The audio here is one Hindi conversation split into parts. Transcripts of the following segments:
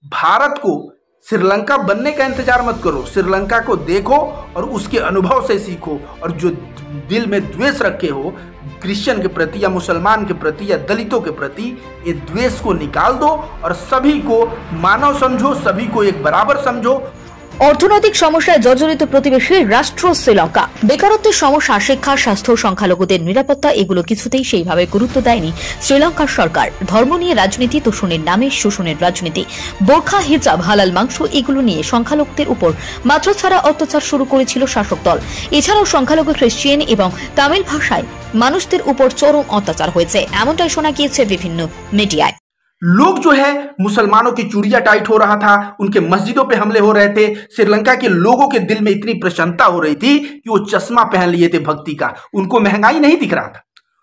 भारत को श्रीलंका बनने का इंतजार मत करो, श्रीलंका को देखो और उसके अनुभव से सीखो। और जो दिल में द्वेष रखे हो क्रिश्चियन के प्रति या मुसलमान के प्रति या दलितों के प्रति, ये द्वेष को निकाल दो और सभी को मानव समझो, सभी को एक बराबर समझो। অর্থনৈতিক সমস্যায় জর্জরিত প্রতিবেশী রাষ্ট্র শ্রীলঙ্কা। বেকারত্বের সমস্যা, শিক্ষা, স্বাস্থ্য, সংখ্যালঘুদের নিরাপত্তা এগুলো কিছুতেই সেইভাবে গুরুত্ব দেয়নি শ্রীলঙ্কার সরকার। ধর্ম নিয়ে রাজনীতি, তোষণের নামে শোষণের রাজনীতি, বোরখা, হিজাব, হালাল মাংস এগুলো নিয়ে সংখ্যালঘুদের উপর মাত্রা ছাড়া অত্যাচার শুরু করেছিল শাসক দল। এছাড়াও সংখ্যালঘু খ্রিস্টান এবং তামিল ভাষায় মানুষদের উপর চরম অত্যাচার হয়েছে, এমনটাই শোনা গিয়েছে বিভিন্ন মিডিয়ায়। लोग जो है मुसलमानों की चूड़ियां टाइट हो रहा था, उनके मस्जिदों पे हमले हो रहे थे। श्रीलंका के लोगों के दिल में इतनी प्रसन्नता हो रही थी कि वो चश्मा पहन लिए थे भक्ति का। उनको महंगाई नहीं दिख रहा था।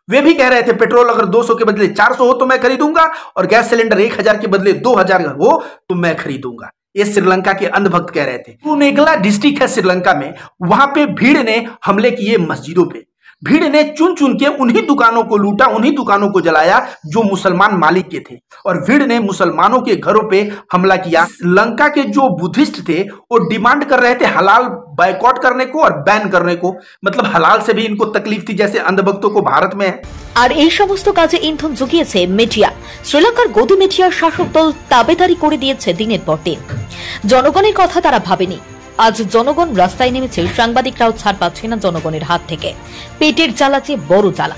वे भी कह रहे थे पेट्रोल अगर 200 के बदले 400 हो तो मैं खरीदूंगा, और गैस सिलेंडर 1000 के बदले 2000 हो तो मैं खरीदूंगा। ये श्रीलंका के अंधभक्त कह रहे थे। कुरुनेगला डिस्ट्रिक्ट है श्रीलंका में, वहां पे भीड़ ने हमले किए मस्जिदों पे। भीड़ ने चुन चुन के उन्हीं दुकानों को लूटा, उन्हीं दुकानों को जलाया जो मुसलमान मालिक के थे, और भीड़ ने मुसलमानों के घरों पे हमला किया। श्रीलंका के जो बुद्धिस्ट थे वो डिमांड कर रहे थे हलाल बायकॉट करने को और बैन करने को, मतलब हलाल से भी इनको तकलीफ थी जैसे अंधभक्तों को भारत में है। আর এই সমস্ত কাজে ইন্ধন জুগিয়েছে মিডিয়া। শ্রীলঙ্কার গদি মিডিয়ার শাসক দল তাবেদারি করে দিয়েছে দিনের পর দিন। জনগণের কথা তারা ভাবেনি। আজ জনগণ রাস্তায় নেমেছে, সাংবাদিকরাও ছাড় পাচ্ছে না জনগণের হাত থেকে। পেটের জ্বালা চেয়ে বড় জ্বালা।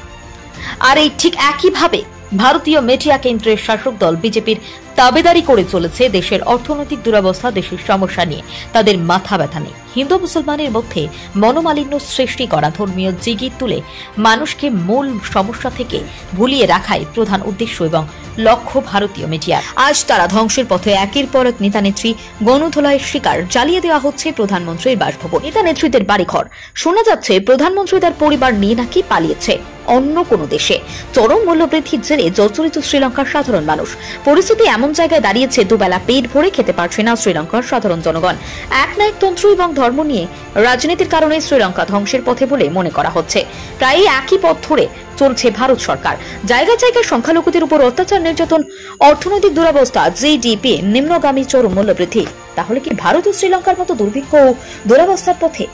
আর এই ঠিক একইভাবে ভারতীয় মিডিয়া কেন্দ্রের শাসক দল বিজেপির তাবেদারি করে চলেছে দেশের অর্থনৈতিক দুরবস্থা, দেশের সমস্যা নিয়ে তাদের মাথা ব্যথা নেই। হিন্দু মুসলমানের মধ্যে মনোমালিন্য সৃষ্টি করা, ধর্মীয় জিগির তুলে মানুষকে মূল সমস্যা থেকে ভুলিয়ে রাখাই প্রধান উদ্দেশ্য এবং লক্ষ্য ভারতীয় মিডিয়ার। আজ তারা ধ্বংসের পথে একের পর এক নেতা নেত্রী গণধোলাইয়ের শিকার। জ্বালিয়ে দেওয়া হচ্ছে প্রধানমন্ত্রীর বাসভবন, নেতা নেত্রীদের বাড়িঘর। শোনা যাচ্ছে প্রধানমন্ত্রী তার পরিবার নিয়ে নাকি পালিয়েছে অন্য কোনো দেশে। চরম মূল্যবৃদ্ধির জেরে জর্জরিত শ্রীলঙ্কার সাধারণ মানুষ। পরিস্থিতি এমন জায়গায় দাঁড়িয়েছে, দুবেলা পেট ভরে খেতে পারছে না শ্রীলঙ্কার সাধারণ জনগণ। একনায়কতন্ত্র এবং ধর্ম নিয়ে রাজনীতির কারণে শ্রীলঙ্কা ধ্বংসের পথে বলে মনে করা হচ্ছে। প্রায় একই পথ ধরে চলছে ভারত সরকার। জায়গায় জায়গায় সংখ্যালঘুদের উপর অত্যাচার, নির্যাতন, অর্থনৈতিক দুরবস্থা, জিডিপি নিম্নগামী, চরম মূল্যবৃদ্ধি। তাহলে কি ভারত ও শ্রীলঙ্কার মতো দুর্ভিক্ষ ও দুরবস্থার পথে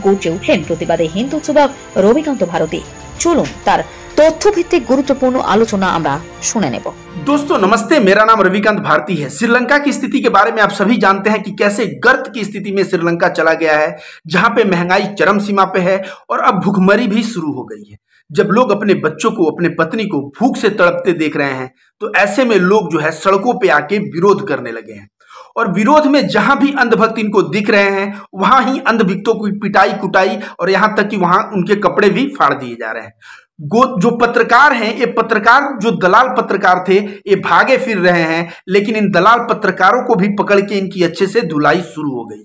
গর্জে উঠলেন প্রতিবাদে হিন্দু যুবক রবিকান্ত ভারতী? চলুন তার तथ्यभित्तिक गुरुत्वपूर्ण आलोचना আমরা শুনে নেব। दोस्तों नमस्ते, मेरा नाम रविकांत भारती है। श्रीलंका की स्थिति के बारे में आप सभी जानते हैं कि कैसे गर्त की स्थिति में श्रीलंका चला गया है, जहां पे महंगाई चरम सीमा पे है और अब भूखमरी भी शुरू हो गई है। जब लोग अपने बच्चों को, अपने पत्नी को भूख से तड़पते देख रहे हैं तो ऐसे में लोग जो है सड़कों पे आके विरोध करने लगे हैं, और विरोध में जहां भी अंधभक्त इनको दिख रहे हैं वहां ही अंधभक्तों की पिटाई कुटाई, और यहां तक कि वहां उनके कपड़े भी फाड़ दिए जा रहे हैं। जो पत्रकार हैं, ये पत्रकार जो दलाल पत्रकार थे ये भागे फिर रहे हैं, लेकिन इन दलाल पत्रकारों को भी पकड़ के इनकी अच्छे से धुलाई शुरू हो गई।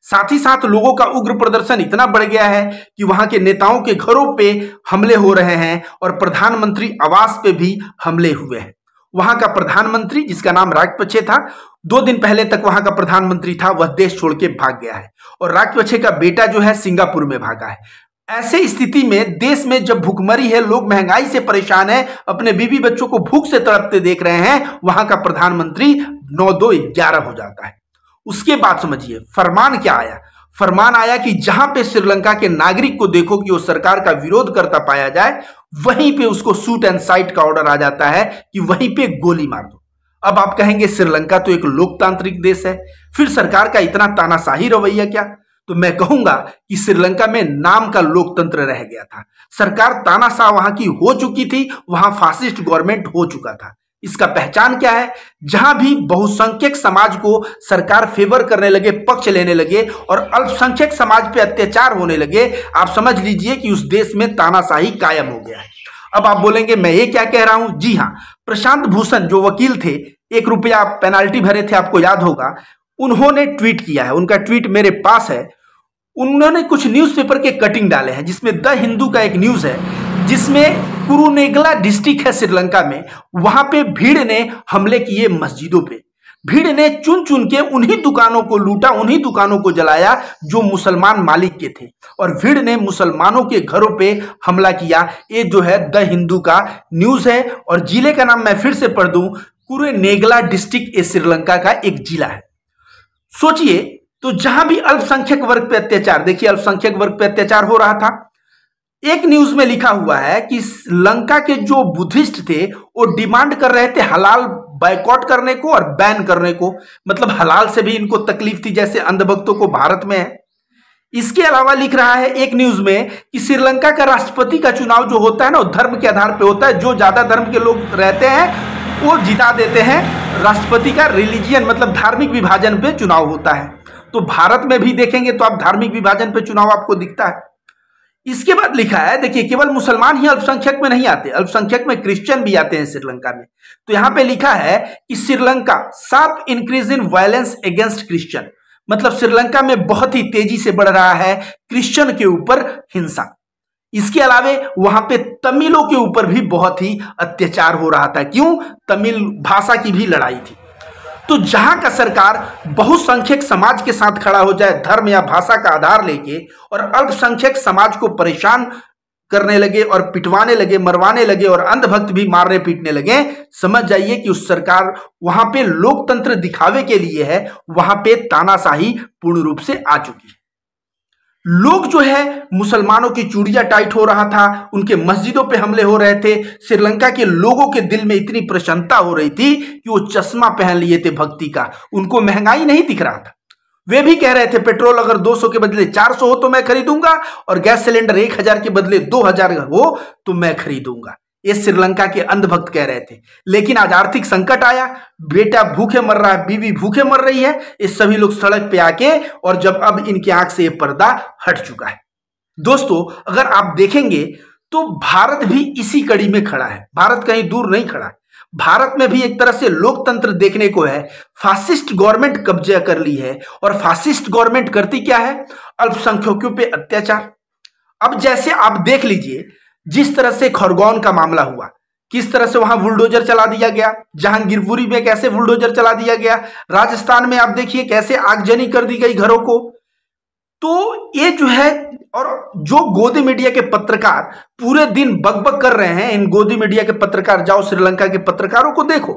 साथ ही साथ लोगों का उग्र प्रदर्शन इतना बढ़ गया है कि वहां के नेताओं के घरों पे हमले हो रहे हैं और प्रधानमंत्री आवास पे भी हमले हुए हैं। वहां का प्रधानमंत्री, जिसका नाम राजपक्षे था, 2 दिन पहले तक वहां का प्रधानमंत्री था, वह देश छोड़ के भाग गया है, और राजपक्षे का बेटा जो है सिंगापुर में भागा है। ऐसे स्थिति में देश में जब भूखमरी है, लोग महंगाई से परेशान है, अपने बीवी बच्चों को भूख से तड़पते देख रहे हैं, वहां का प्रधानमंत्री 9-2-11 हो जाता है। उसके बाद समझिए फरमान क्या आया। फरमान आया कि जहां पे श्रीलंका के नागरिक को देखो कि वो सरकार का विरोध करता पाया जाए, वहीं पे उसको शूट एंड साइट का ऑर्डर आ जाता है कि वहीं पे गोली मार दो। अब आप कहेंगे श्रीलंका तो एक लोकतांत्रिक देश है, फिर सरकार का इतना तानाशाही रवैया क्या? तो मैं कहूंगा कि श्रीलंका में नाम का लोकतंत्र रह गया था। सरकार तानाशाह वहां की हो चुकी थी, वहां फासिस्ट गवर्नमेंट हो चुका था। इसका पहचान क्या है? जहां भी बहुसंख्यक समाज को सरकार फेवर करने लगे, पक्ष लेने लगे, और अल्पसंख्यक समाज पे अत्याचार होने लगे, आप समझ लीजिए कि उस देश में तानाशाही कायम हो गया है। अब आप बोलेंगे मैं ये क्या कह रहा हूं? जी हां, प्रशांत भूषण जो वकील थे, 1 रुपया पेनाल्टी भरे थे, आपको याद होगा, उन्होंने ट्वीट किया है। उनका ट्वीट मेरे पास है। उन्होंने कुछ न्यूज़पेपर के कटिंग डाले हैं, जिसमें द हिंदू का एक न्यूज़ है, जिसमें कुरुनेगला डिस्ट्रिक्ट है श्रीलंका में, वहां पे भीड़ ने हमले किए मस्जिदों पे। भीड़ ने चुन चुन के उन्हीं दुकानों को लूटा, उन्हीं दुकानों को जलाया जो मुसलमान मालिक के थे, और भीड़ ने मुसलमानों के घरों पे हमला किया। ये जो है द हिंदू का न्यूज़ है, और जिले का नाम मैं फिर से पढ़ दूं, कुरेनेगला डिस्ट्रिक्ट ये श्रीलंका का एक जिला है। सोचिए, तो जहां भी अल्पसंख्यक वर्ग पे अत्याचार, देखिए अल्पसंख्यक वर्ग पे अत्याचार हो रहा था। एक न्यूज में लिखा हुआ है कि श्रीलंका के जो बुद्धिस्ट थे वो डिमांड कर रहे थे हलाल बायकॉट करने को और बैन करने को, मतलब हलाल से भी इनको तकलीफ थी जैसे अंधभक्तों को भारत में है। इसके अलावा लिख रहा है एक न्यूज में कि श्रीलंका का राष्ट्रपति का चुनाव जो होता है ना, वो धर्म के आधार पर होता है। जो ज्यादा धर्म के लोग रहते हैं वो जिता देते हैं। राष्ट्रपति का रिलीजियन मतलब धार्मिक विभाजन पे चुनाव होता है। तो भारत में भी देखेंगे तो आप धार्मिक विभाजन पे चुनाव आपको दिखता है। इसके बाद लिखा है, देखिए केवल मुसलमान ही अल्पसंख्यक में नहीं आते, अल्पसंख्यक में क्रिश्चियन भी आते हैं श्रीलंका में। तो यहां पे लिखा है कि Sri Lanka sharp increase in violence against Christian, मतलब श्रीलंका में बहुत ही तेजी से बढ़ रहा है क्रिश्चियन के ऊपर हिंसा। इसके अलावे वहां पे तमिलों के ऊपर भी बहुत ही अत्याचार हो रहा था। क्यों? तमिल भाषा की भी लड़ाई थी। तो जहां का सरकार बहुसंख्यक समाज के साथ खड़ा हो जाए धर्म या भाषा का आधार लेके, और अल्पसंख्यक समाज को परेशान करने लगे और पिटवाने लगे, मरवाने लगे और अंधभक्त भी मारने पीटने लगे, समझ जाइए कि उस सरकार वहां पे लोकतंत्र दिखावे के लिए है, वहां पे तानाशाही पूर्ण रूप से आ चुकी है। लोग जो है मुसलमानों की चूड़ियां टाइट हो रहा था, उनके मस्जिदों पे हमले हो रहे थे। श्रीलंका के लोगों के दिल में इतनी प्रसन्नता हो रही थी कि वो चश्मा पहन लिए थे भक्ति का, उनको महंगाई नहीं दिख रहा था। वे भी कह रहे थे पेट्रोल अगर 200 के बदले 400 हो तो मैं खरीदूंगा, और गैस सिलेंडर 1000 के बदले 2000 हो तो मैं खरीदूंगा। ये श्रीलंका के अंधभक्त कह रहे थे। लेकिन आज आर्थिक संकट आया, बेटा भूखे मर रहा है, बीवी भूखे मर रही है, ये सभी लोग सड़क पे आके, और जब अब इनकी आंख से ये पर्दा हट चुका है। दोस्तों, अगर आप देखेंगे तो भारत भी इसी कड़ी में खड़ा है, भारत कहीं दूर नहीं खड़ा है। भारत में भी एक तरह से लोकतंत्र देखने को है। फासिस्ट गवर्नमेंट कब्जा कर ली है, और फासिस्ट गवर्नमेंट करती क्या है? अल्पसंख्यकों पे अत्याचार। अब जैसे आप देख लीजिए, जिस तरह से खरगोन का मामला हुआ, किस तरह से वहां बुलडोजर चला दिया गया, जहांगीरपुरी में कैसे बुलडोजर चला दिया गया, राजस्थान में आप देखिए कैसे आगजनी कर दी गई घरों को। तो ये जो है, और जो गोदी मीडिया के पत्रकार पूरे दिन बकबक कर रहे हैं, इन गोदी मीडिया के पत्रकार, जाओ श्रीलंका के पत्रकारों को देखो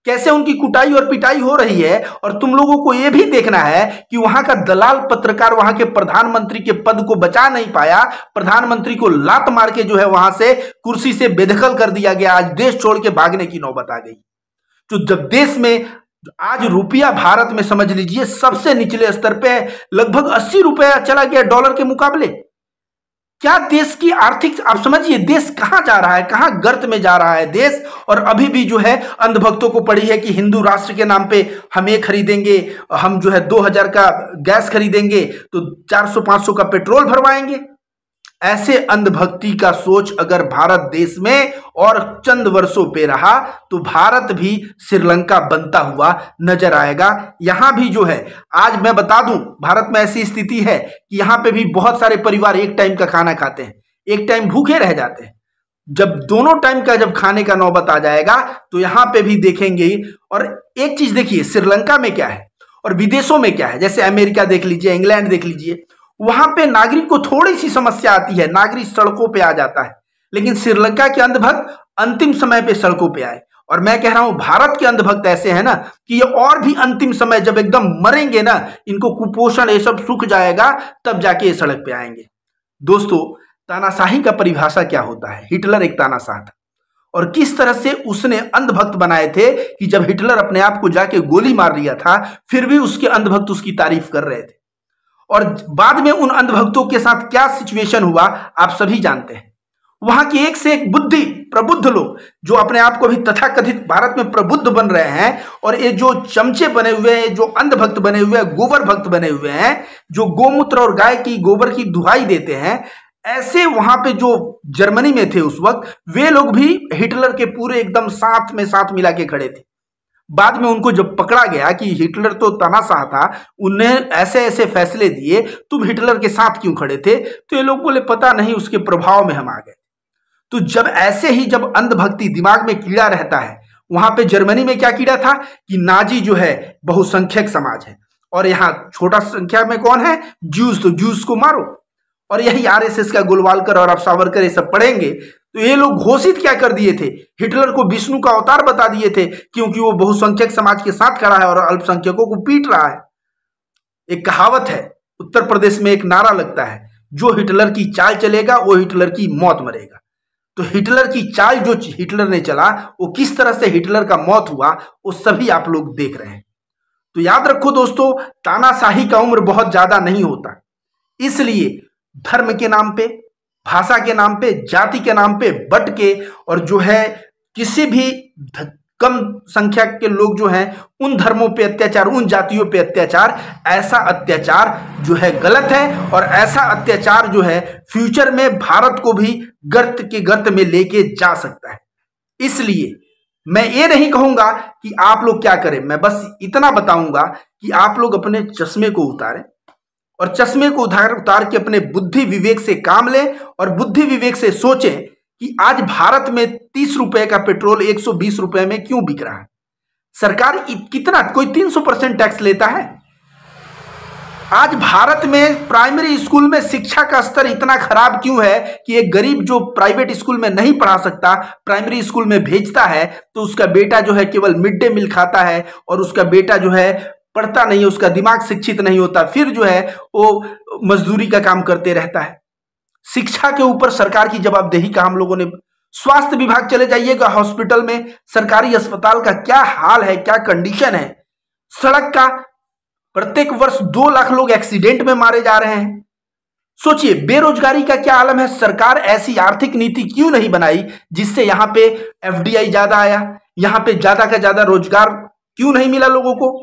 कैसे उनकी कुटाई और पिटाई हो रही है। और तुम लोगों को यह भी देखना है कि वहां का दलाल पत्रकार वहां के प्रधानमंत्री के पद को बचा नहीं पाया, प्रधानमंत्री को लात मार के जो है वहां से कुर्सी से बेदखल कर दिया गया। आज देश छोड़ के भागने की नौबत आ गई। तो जब देश में आज रुपया भारत में समझ लीजिए सबसे निचले स्तर पे लगभग 80 रुपया चला गया डॉलर के मुकाबले। क्या देश की आर्थिक, आप समझिए देश कहां जा रहा है, कहां गर्त में जा रहा है देश। और अभी भी जो है अंधभक्तों को पड़ी है कि हिंदू राष्ट्र के नाम पे हम ये खरीदेंगे, हम जो है 2000 का गैस खरीदेंगे तो 400-500 का पेट्रोल भरवाएंगे। ऐसे अंधभक्ति का सोच अगर भारत देश में और चंद वर्षों पे रहा तो भारत भी श्रीलंका बनता हुआ नजर आएगा। यहां भी जो है, आज मैं बता दूं, भारत में ऐसी स्थिति है कि यहां पे भी बहुत सारे परिवार एक टाइम का खाना खाते हैं, एक टाइम भूखे रह जाते हैं। जब दोनों टाइम का जब खाने का नौबत आ जाएगा तो यहां पे भी देखेंगे। और एक चीज देखिए, श्रीलंका में क्या है और विदेशों में क्या है, जैसे अमेरिका देख लीजिए, इंग्लैंड देख लीजिए, वहां पे नागरिक को थोड़ी सी समस्या आती है, नागरिक सड़कों पे आ जाता है। लेकिन श्रीलंका के अंधभक्त अंतिम समय पे सड़कों पे आए। और मैं कह रहा हूं भारत के अंधभक्त ऐसे हैं ना कि ये और भी अंतिम समय जब एकदम मरेंगे ना, इनको कुपोषण ये सब सूख जाएगा, तब जाके ये सड़क पे आएंगे। दोस्तों, तानाशाही का परिभाषा क्या होता है? हिटलर एक तानाशाह था, और किस तरह से उसने अंधभक्त बनाए थे कि जब हिटलर अपने आप को जाके गोली मार लिया था फिर भी उसके अंधभक्त उसकी तारीफ कर रहे थे। और बाद में उन अंधभक्तों के साथ क्या सिचुएशन हुआ आप सभी जानते हैं। वहां के एक से एक बुद्धि प्रबुद्ध लोग जो अपने आप को भी तथाकथित भारत में प्रबुद्ध बन रहे हैं, और ये जो चमचे बने हुए हैं, जो अंधभक्त बने हुए हैं, गोबर भक्त बने हुए हैं, जो गोमूत्र और गाय की गोबर की दुहाई देते हैं, ऐसे वहां पे जो जर्मनी में थे उस वक्त, वे लोग भी हिटलर के पूरे एकदम साथ में साथ मिला के खड़े थे। बाद में उनको जब पकड़ा गया कि हिटलर तो तानाशाह था, उन्हें ऐसे ऐसे फैसले दिए, तुम हिटलर के साथ क्यों खड़े थे? तो ये लोग बोले पता नहीं, उसके प्रभाव में हम आ गए। तो जब ऐसे ही जब अंधभक्ति दिमाग में कीड़ा रहता है, वहां पे जर्मनी में क्या कीड़ा था कि नाजी जो है बहुसंख्यक समाज है, और यहाँ छोटा संख्या में कौन है? जूस। तो जूस को मारो। और यही आरएसएस का गोलवालकर और अब सावरकर ये सब पढ़ेंगे तो तो ये लोग घोषित क्या कर दिए थे, हिटलर को विष्णु का अवतार बता दिए थे, क्योंकि वो बहुसंख्यक समाज के साथ खड़ा है और अल्पसंख्यकों को पीट रहा है। एक कहावत है, उत्तर प्रदेश में एक नारा लगता है, जो हिटलर की चाल चलेगा वो हिटलर की मौत मरेगा। तो हिटलर की चाल जो हिटलर ने चला, वो किस तरह से हिटलर का मौत हुआ, वो सभी आप लोग देख रहे हैं। तो याद रखो दोस्तों, तानाशाही का उम्र बहुत ज्यादा नहीं होता, इसलिए धर्म के नाम पे, भाषा के नाम पे, जाति के नाम पे बट के और जो है किसी भी कम संख्या के लोग जो हैं उन धर्मों पे अत्याचार, उन जातियों पे अत्याचार, ऐसा अत्याचार जो है गलत है। और ऐसा अत्याचार जो है फ्यूचर में भारत को भी गर्त के गर्त में लेके जा सकता है। इसलिए मैं ये नहीं कहूंगा कि आप लोग क्या करें, मैं बस इतना बताऊंगा कि आप लोग अपने चश्मे को उतारें और चश्मे को उतार के अपने बुद्धि विवेक से काम लें और बुद्धि विवेक से सोचें कि आज भारत में 30 रुपए का पेट्रोल 120 रुपए में क्यों बिक रहा है। सरकार कितना, कोई 300% टैक्स लेता है। आज भारत में प्राइमरी स्कूल में शिक्षा का स्तर इतना खराब क्यों है कि एक गरीब जो प्राइवेट स्कूल में नहीं पढ़ा सकता, प्राइमरी स्कूल में भेजता है, तो उसका बेटा जो है केवल मिड डे मील खाता है और उसका बेटा जो है पढ़ता नहीं है, उसका दिमाग शिक्षित नहीं होता, फिर जो है वो मजदूरी का काम करते रहता है। शिक्षा के ऊपर सरकार की जवाबदेही का हम लोगों ने, स्वास्थ्य विभाग चले जाइएगा, हॉस्पिटल में, सरकारी अस्पताल का क्या हाल है, क्या कंडीशन है। सड़क का प्रत्येक वर्ष 2 लाख लोग एक्सीडेंट में मारे जा रहे हैं। सोचिए बेरोजगारी का क्या आलम है। सरकार ऐसी आर्थिक नीति क्यों नहीं बनाई जिससे यहां पे एफडीआई ज्यादा आया, यहां पे ज्यादा का ज्यादा रोजगार क्यों नहीं मिला लोगों को।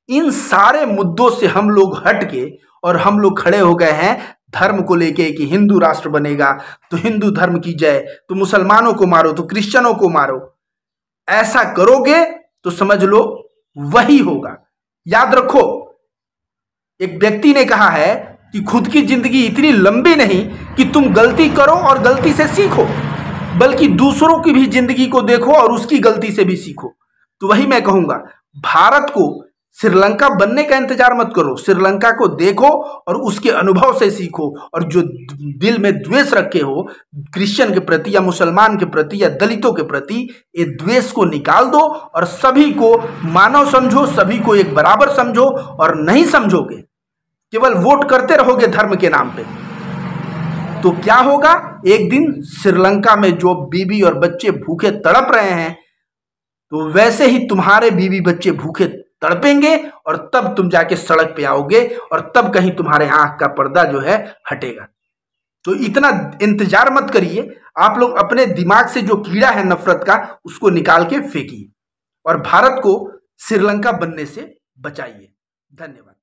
इन सारे मुद्दों से हम लोग हट के और हम लोग खड़े हो गए हैं धर्म को लेके कि हिंदू राष्ट्र बनेगा तो हिंदू धर्म की जय, तो मुसलमानों को मारो तो क्रिश्चियनों को मारो। ऐसा करोगे तो समझ लो वही होगा। याद रखो, एक व्यक्ति ने कहा है कि खुद की जिंदगी इतनी लंबी नहीं कि तुम गलती करो और गलती से सीखो, बल्कि दूसरों की भी जिंदगी को देखो और उसकी गलती से भी सीखो। तो वही मैं कहूंगा, भारत को श्रीलंका बनने का इंतजार मत करो, श्रीलंका को देखो और उसके अनुभव से सीखो। और जो दिल में द्वेष रखे हो क्रिश्चियन के प्रति या मुसलमान के प्रति या दलितों के प्रति, ये द्वेष को निकाल दो और सभी को मानव समझो, सभी को एक बराबर समझो। और नहीं समझोगे, केवल वोट करते रहोगे धर्म के नाम पे, तो क्या होगा, एक दिन श्रीलंका में जो बीवी और बच्चे भूखे तड़प रहे हैं, तो वैसे ही तुम्हारे बीवी बच्चे भूखे तड़पेंगे और तब तुम जाके सड़क पे आओगे और तब कहीं तुम्हारे आंख का पर्दा जो है हटेगा। तो इतना इंतजार मत करिए, आप लोग अपने दिमाग से जो कीड़ा है नफरत का, उसको निकाल के फेंकिए और भारत को श्रीलंका बनने से बचाइए। धन्यवाद।